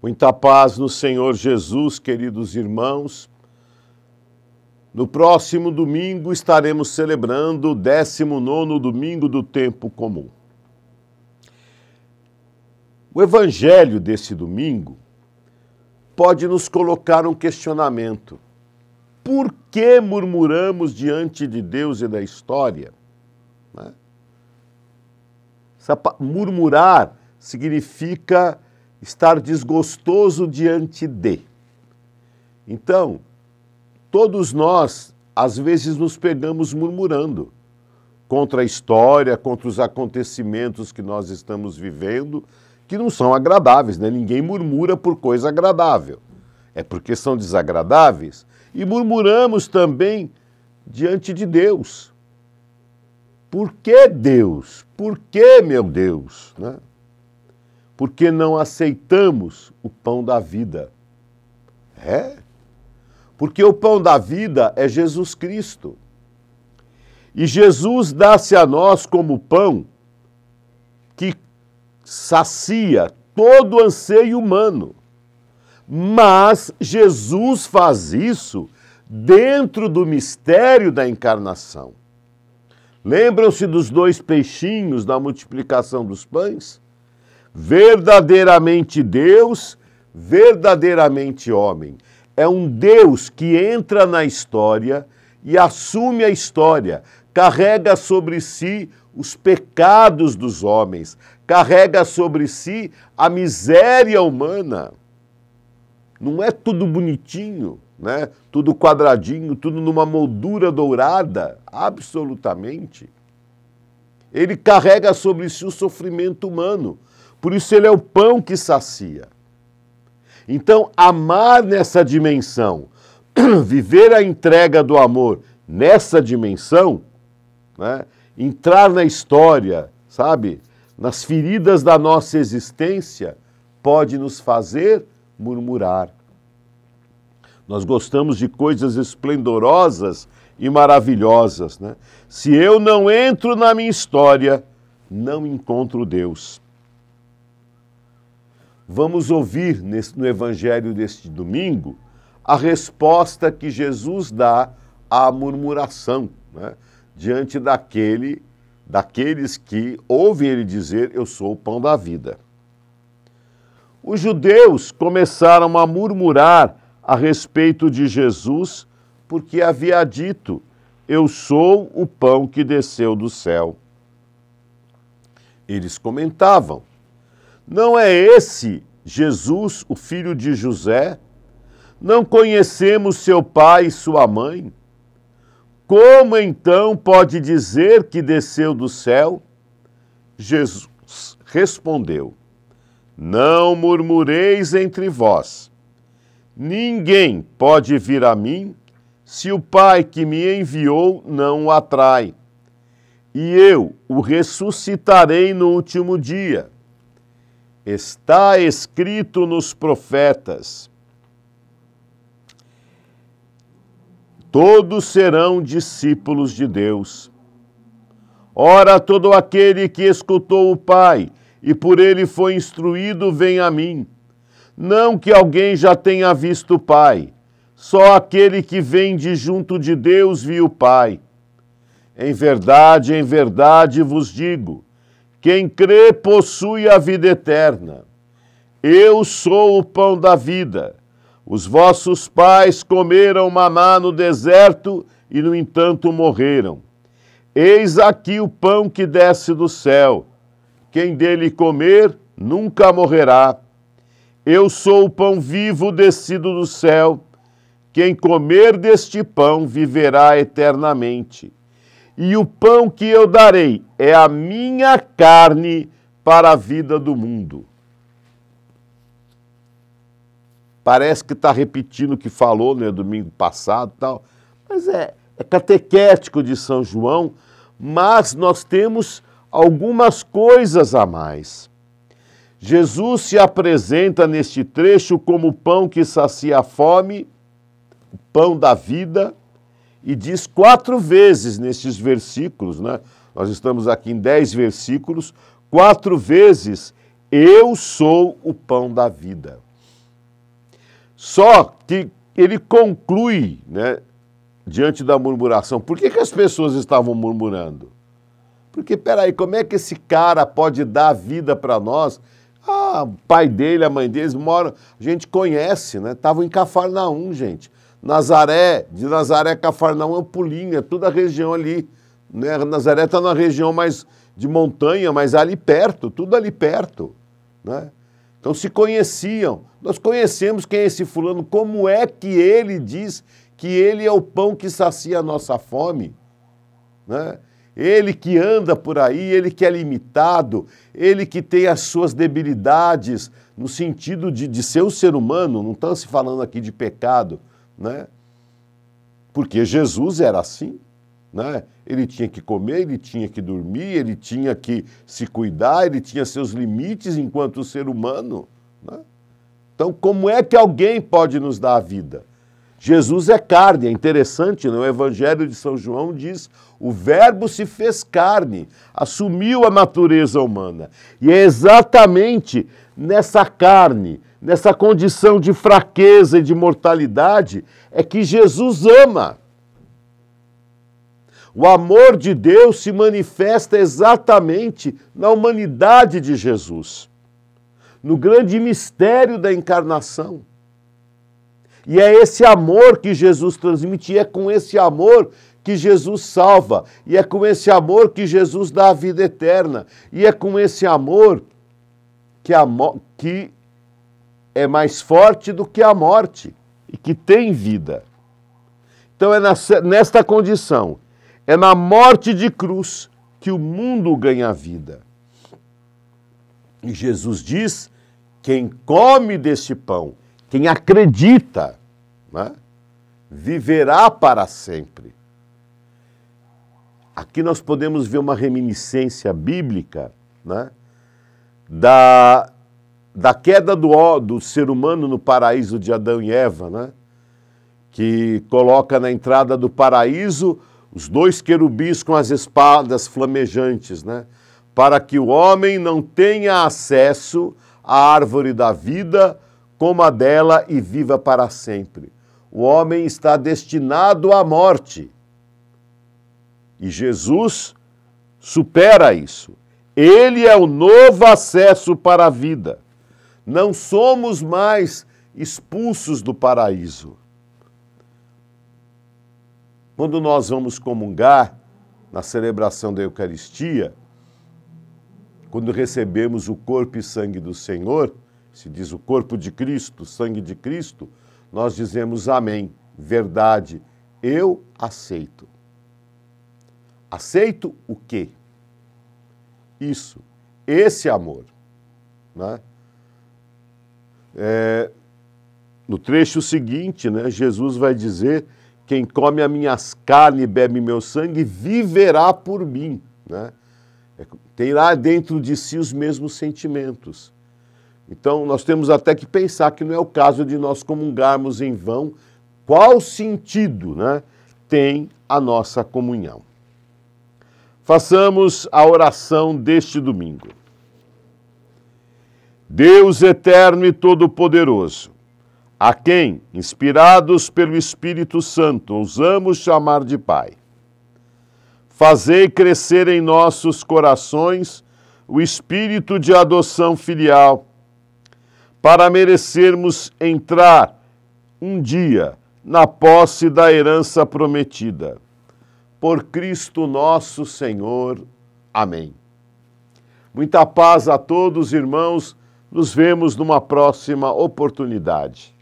Muita paz no Senhor Jesus, queridos irmãos. No próximo domingo estaremos celebrando o 19º domingo do tempo comum. O evangelho desse domingo pode nos colocar um questionamento. Por que murmuramos diante de Deus e da história? Murmurar significa estar desgostoso diante de. Então, todos nós, às vezes, nos pegamos murmurando contra a história, contra os acontecimentos que nós estamos vivendo, que não são agradáveis, né? Ninguém murmura por coisa agradável. É porque são desagradáveis. E murmuramos também diante de Deus. Por que Deus? Por que, meu Deus? Né? Porque não aceitamos o pão da vida. Porque o pão da vida é Jesus Cristo. E Jesus dá-se a nós como pão que sacia todo o anseio humano. Mas Jesus faz isso dentro do mistério da encarnação. Lembram-se dos 2 peixinhos na multiplicação dos pães? Verdadeiramente Deus, verdadeiramente homem. É um Deus que entra na história e assume a história, carrega sobre si os pecados dos homens, carrega sobre si a miséria humana. Não é tudo bonitinho, né? Tudo quadradinho, tudo numa moldura dourada, absolutamente. Ele carrega sobre si o sofrimento humano, por isso ele é o pão que sacia. Então, amar nessa dimensão, viver a entrega do amor nessa dimensão, né? Entrar na história, sabe? Nas feridas da nossa existência, pode nos fazer murmurar. Nós gostamos de coisas esplendorosas e maravilhosas, né? Se eu não entro na minha história, não encontro Deus. Vamos ouvir no evangelho deste domingo a resposta que Jesus dá à murmuração, né? Diante daqueles que ouvem ele dizer, eu sou o pão da vida. Os judeus começaram a murmurar a respeito de Jesus, porque havia dito, eu sou o pão que desceu do céu. Eles comentavam, não é esse Jesus, o filho de José? Não conhecemos seu pai e sua mãe? Como então pode dizer que desceu do céu? Jesus respondeu, não murmureis entre vós. Ninguém pode vir a mim se o Pai que me enviou não o atrai. E eu o ressuscitarei no último dia. Está escrito nos profetas. Todos serão discípulos de Deus. Ora, todo aquele que escutou o Pai e por ele foi instruído, vem a mim. Não que alguém já tenha visto o Pai, só aquele que vem de junto de Deus viu o Pai. Em verdade vos digo, quem crê possui a vida eterna. Eu sou o pão da vida. Os vossos pais comeram maná no deserto e, no entanto, morreram. Eis aqui o pão que desce do céu. Quem dele comer nunca morrerá. Eu sou o pão vivo descido do céu. Quem comer deste pão viverá eternamente. E o pão que eu darei é a minha carne para a vida do mundo. Parece que está repetindo o que falou, né, domingo passado e tal, mas é catequético de São João, mas nós temos algumas coisas a mais. Jesus se apresenta neste trecho como o pão que sacia a fome, o pão da vida, e diz 4 vezes nestes versículos, né? Nós estamos aqui em 10 versículos, 4 vezes, eu sou o pão da vida. Só que ele conclui, né, diante da murmuração. Por que as pessoas estavam murmurando? Porque, peraí, como é que esse cara pode dar vida para nós? Ah, o pai dele, a mãe deles moram, a gente conhece, né? Estavam em Cafarnaum, gente. Nazaré, de Nazaré a Cafarnaum é um pulinho, é toda a região ali, né? Nazaré está na região mais de montanha, mas ali perto, tudo ali perto, né? Então se conheciam. Nós conhecemos quem é esse fulano, como é que ele diz que ele é o pão que sacia a nossa fome, né? Ele que anda por aí, ele que é limitado, ele que tem as suas debilidades, no sentido de ser um ser humano, não estamos se falando aqui de pecado, né? Porque Jesus era assim, né? Ele tinha que comer, ele tinha que dormir, ele tinha que se cuidar, ele tinha seus limites enquanto ser humano, né? Então, como é que alguém pode nos dar a vida? Jesus é carne, é interessante, no Evangelho de São João diz, o verbo se fez carne, assumiu a natureza humana. E é exatamente nessa carne, nessa condição de fraqueza e de mortalidade, é que Jesus ama. O amor de Deus se manifesta exatamente na humanidade de Jesus, no grande mistério da encarnação. E é esse amor que Jesus transmite, e é com esse amor que Jesus salva, e é com esse amor que Jesus dá a vida eterna, e é com esse amor que é mais forte do que a morte, e que tem vida. Então é nesta condição, é na morte de cruz que o mundo ganha vida. E Jesus diz, quem come deste pão, quem acredita, né, viverá para sempre. Aqui nós podemos ver uma reminiscência bíblica, né, da queda do ser humano no paraíso de Adão e Eva, né, que coloca na entrada do paraíso os dois querubins com as espadas flamejantes, né, para que o homem não tenha acesso à árvore da vida, coma dela e viva para sempre. O homem está destinado à morte. E Jesus supera isso. Ele é o novo acesso para a vida. Não somos mais expulsos do paraíso. Quando nós vamos comungar na celebração da Eucaristia, quando recebemos o corpo e sangue do Senhor, se diz o corpo de Cristo, o sangue de Cristo, nós dizemos amém, verdade, eu aceito. Aceito o quê? Isso, esse amor, né? No trecho seguinte, né, Jesus vai dizer, quem come as minhas carnes e bebe meu sangue, viverá por mim, né? Terá dentro de si os mesmos sentimentos. Então, nós temos até que pensar que não é o caso de nós comungarmos em vão. Qual sentido, né, tem a nossa comunhão? Façamos a oração deste domingo. Deus eterno e todo-poderoso, a quem, inspirados pelo Espírito Santo, ousamos chamar de Pai, fazei crescer em nossos corações o espírito de adoção filial, para merecermos entrar um dia na posse da herança prometida. Por Cristo nosso Senhor. Amém. Muita paz a todos, irmãos. Nos vemos numa próxima oportunidade.